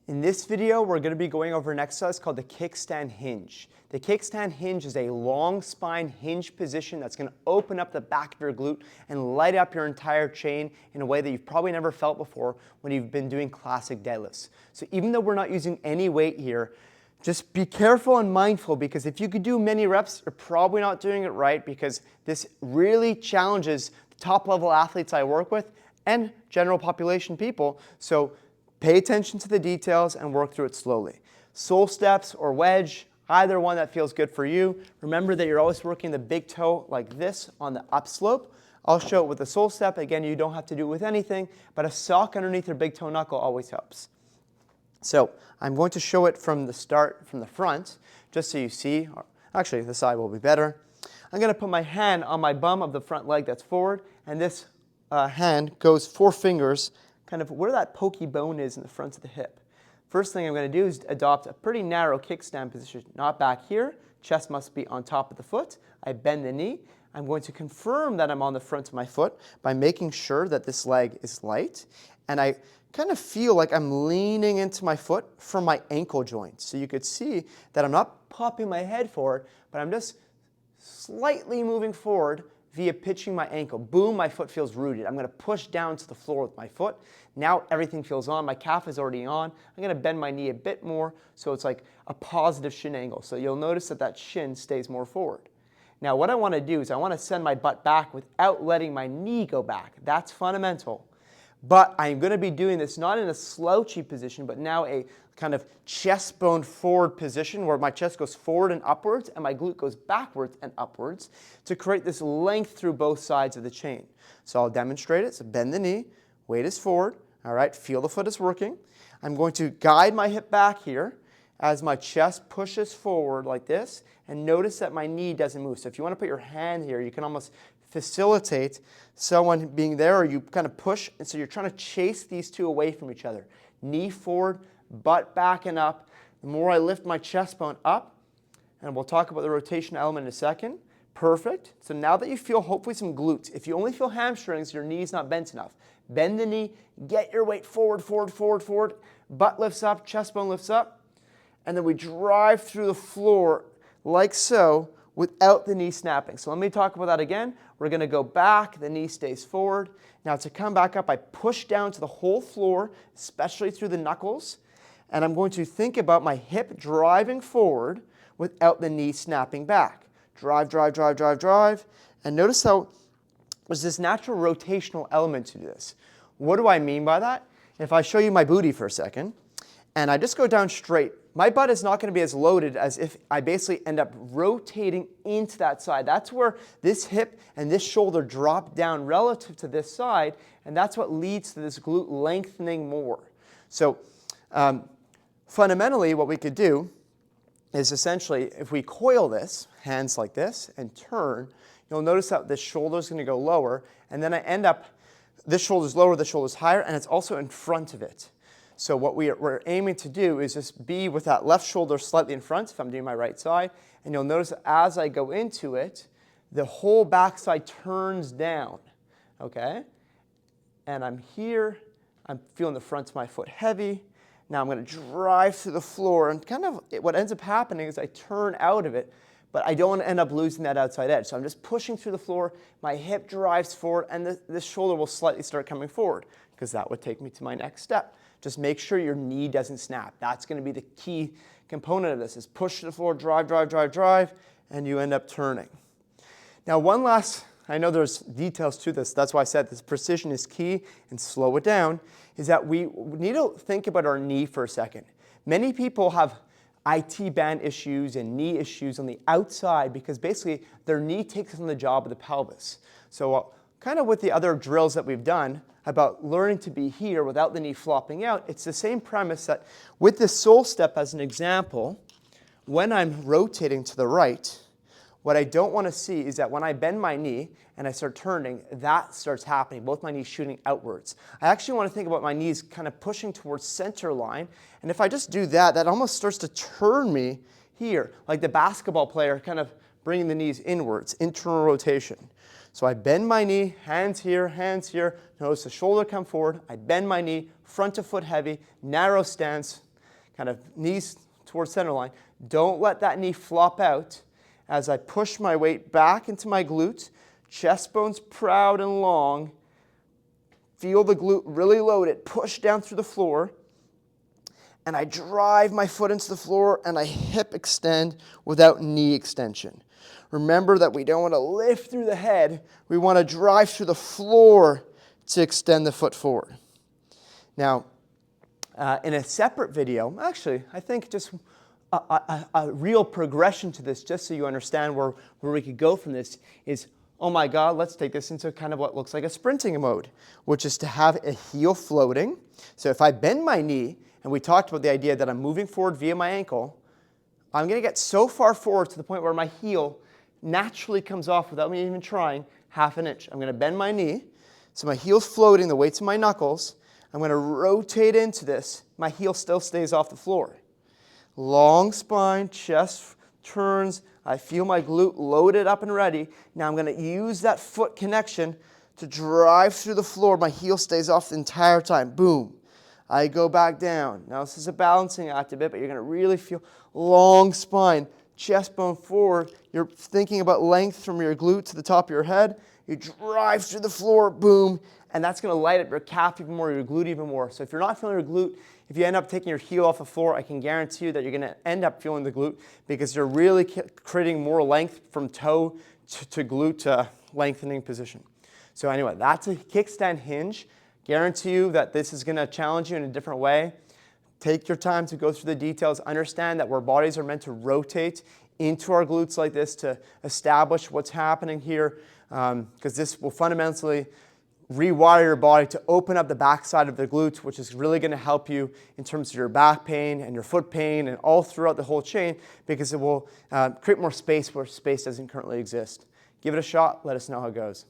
In this video, we're going to be going over an exercise called the Kickstand Hinge. The Kickstand Hinge is a long spine hinge position that's going to open up the back of your glute and light up your entire chain in a way that you've probably never felt before when you've been doing classic deadlifts. So even though we're not using any weight here, just be careful and mindful, because if you could do many reps, you're probably not doing it right, because this really challenges the top level athletes I work with and general population people. So pay attention to the details and work through it slowly. Sole steps or wedge, either one that feels good for you. Remember that you're always working the big toe like this on the upslope. I'll show it with the sole step. Again, you don't have to do it with anything, but a sock underneath your big toe knuckle always helps. So I'm going to show it from the start, from the front, just so you see. Actually, the side will be better. I'm going to put my hand on my bum of the front leg that's forward, and this hand goes 4 fingers kind of where that pokey bone is in the front of the hip. First thing I'm going to do is adopt a pretty narrow kickstand position, not back here. Chest must be on top of the foot. I bend the knee. I'm going to confirm that I'm on the front of my foot by making sure that this leg is light, and I kind of feel like I'm leaning into my foot from my ankle joint. So you could see that I'm not popping my head forward, but I'm just slightly moving forward via pitching my ankle. Boom, my foot feels rooted. I'm going to push down to the floor with my foot. Now everything feels on. My calf is already on. I'm going to bend my knee a bit more so it's like a positive shin angle. So you'll notice that that shin stays more forward. Now what I want to do is I want to send my butt back without letting my knee go back. That's fundamental. But I'm going to be doing this not in a slouchy position, but now a kind of chest bone forward position where my chest goes forward and upwards and my glute goes backwards and upwards to create this length through both sides of the chain. So I'll demonstrate it. So bend the knee, weight is forward. All right, feel the foot is working. I'm going to guide my hip back here as my chest pushes forward like this, and notice that my knee doesn't move. So if you want to put your hand here, you can almost facilitate someone being there, or you kind of push, and so you're trying to chase these two away from each other. Knee forward, butt back and up. The more I lift my chest bone up, and we'll talk about the rotation element in a second. Perfect. So now that you feel hopefully some glutes, if you only feel hamstrings, your knee's not bent enough. Bend the knee, get your weight forward, forward, forward, forward. Butt lifts up, chest bone lifts up, and then we drive through the floor like so, without the knee snapping. So let me talk about that again. We're going to go back, the knee stays forward. Now to come back up, I push down to the whole floor, especially through the knuckles, and I'm going to think about my hip driving forward without the knee snapping back. Drive, drive, drive, drive, drive, and notice how there's this natural rotational element to this. What do I mean by that? If I show you my booty for a second, and I just go down straight, my butt is not going to be as loaded as if I basically end up rotating into that side. That's where this hip and this shoulder drop down relative to this side, and that's what leads to this glute lengthening more. So fundamentally, what we could do is essentially, if we coil this, hands like this, and turn, you'll notice that this shoulder is going to go lower, and then I end up, this shoulder's lower, this shoulder's higher, and it's also in front of it. So what we're aiming to do is just be with that left shoulder slightly in front if I'm doing my right side. And you'll notice that as I go into it, the whole backside turns down. Okay? And I'm here. I'm feeling the front of my foot heavy. Now I'm going to drive through the floor. And kind of what ends up happening is I turn out of it, but I don't want to end up losing that outside edge. So I'm just pushing through the floor. My hip drives forward, and this shoulder will slightly start coming forward, because that would take me to my next step. Just make sure your knee doesn't snap. That's going to be the key component of this, is push to the floor, drive, drive, drive, drive, and you end up turning. Now one last, I know there's details to this, that's why I said this precision is key, and slow it down, is that we need to think about our knee for a second. Many people have IT band issues and knee issues on the outside because basically their knee takes on the job of the pelvis. So kind of with the other drills that we've done about learning to be here without the knee flopping out, it's the same premise that with this sole step as an example, when I'm rotating to the right, what I don't want to see is that when I bend my knee and I start turning, that starts happening, both my knees shooting outwards. I actually want to think about my knees kind of pushing towards center line, and if I just do that, that almost starts to turn me here, like the basketball player kind of bringing the knees inwards, internal rotation. So I bend my knee, hands here, notice the shoulder come forward, I bend my knee, front of foot heavy, narrow stance, kind of knees towards center line. Don't let that knee flop out as I push my weight back into my glute. Chest bone's proud and long. Feel the glute really loaded. Push down through the floor. And I drive my foot into the floor and I hip extend without knee extension. Remember that we don't want to lift through the head. We want to drive through the floor to extend the foot forward. Now, in a separate video, actually, I think just a real progression to this, just so you understand where we could go from this, is, oh my God, let's take this into kind of what looks like a sprinting mode, which is to have a heel floating. So if I bend my knee, and we talked about the idea that I'm moving forward via my ankle, I'm going to get so far forward to the point where my heel naturally comes off without me even trying, 1/2 inch. I'm going to bend my knee, so my heel's floating, the weight's in my knuckles. I'm going to rotate into this. My heel still stays off the floor. Long spine, chest turns. I feel my glute loaded up and ready. Now I'm going to use that foot connection to drive through the floor. My heel stays off the entire time. Boom. I go back down. Now this is a balancing act a bit, but you're going to really feel long spine, chest bone forward. You're thinking about length from your glute to the top of your head. You drive through the floor, boom, and that's going to light up your calf even more, your glute even more. So if you're not feeling your glute, if you end up taking your heel off the floor, I can guarantee you that you're going to end up feeling the glute because you're really creating more length from toe to glute lengthening position. So anyway, that's a kickstand hinge. Guarantee you that this is going to challenge you in a different way. Take your time to go through the details. Understand that our bodies are meant to rotate into our glutes like this to establish what's happening here, because this will fundamentally rewire your body to open up the backside of the glutes, which is really going to help you in terms of your back pain and your foot pain and all throughout the whole chain, because it will create more space where space doesn't currently exist. Give it a shot. Let us know how it goes.